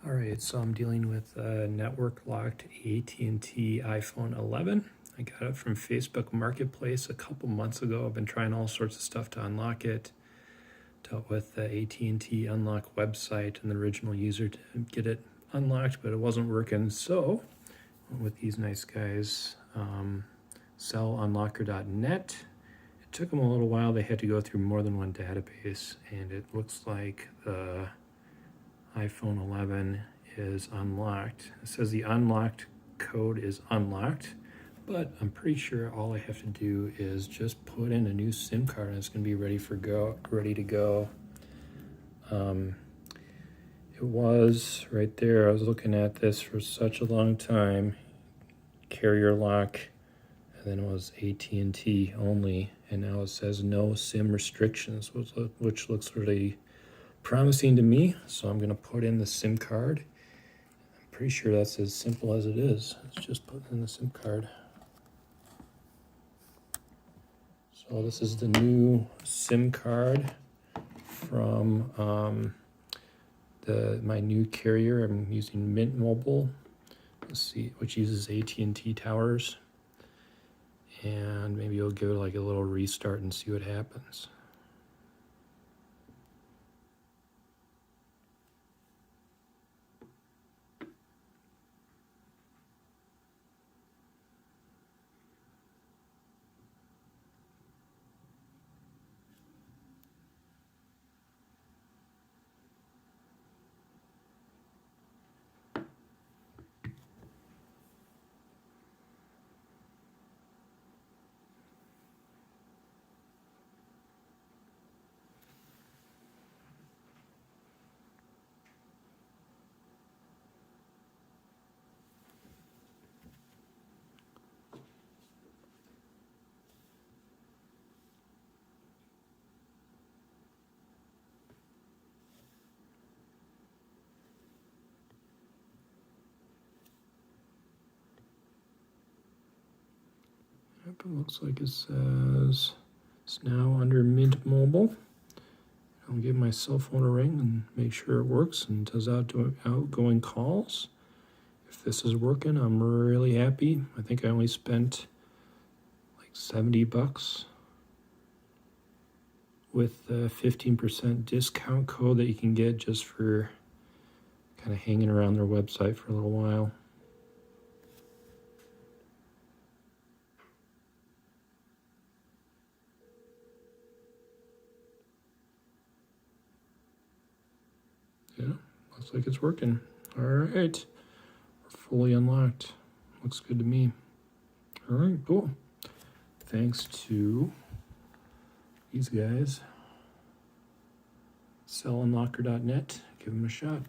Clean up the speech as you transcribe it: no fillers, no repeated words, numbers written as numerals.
All right, so I'm dealing with a network locked AT&T iPhone 11. I got it from Facebook Marketplace a couple months ago. I've been trying all sorts of stuff to unlock it. Dealt with the AT&T unlock website and the original user to get it unlocked, but it wasn't working. So went with these nice guys, Cellunlocker.net. It took them a little while. They had to go through more than one database, and it looks like the iPhone 11 is unlocked. It says the unlocked code is unlocked, but I'm pretty sure all I have to do is just put in a new SIM card and it's going to be ready to go. It was right there. I was looking at this for such a long time. Carrier lock, and then it was AT&T only, and now it says no SIM restrictions, which looks really promising to me. So I'm going to put in the SIM card. I'm pretty sure that's as simple as it is. It's just putting in the SIM card. So this is the new SIM card from my new carrier. I'm using Mint Mobile, let's see, which uses AT&T towers. And maybe you'll give it like a little restart and see what happens. Yep, it looks like it says it's now under Mint Mobile. I'll give my cell phone a ring and make sure it works and does outgoing calls. If this is working, I'm really happy. I think I only spent like $70 with the 15% discount code that you can get just for kind of hanging around their website for a little while. Yeah, looks like it's working. All right, we're fully unlocked. Looks good to me. All right, cool. Thanks to these guys, Cellunlocker.net. Give them a shot.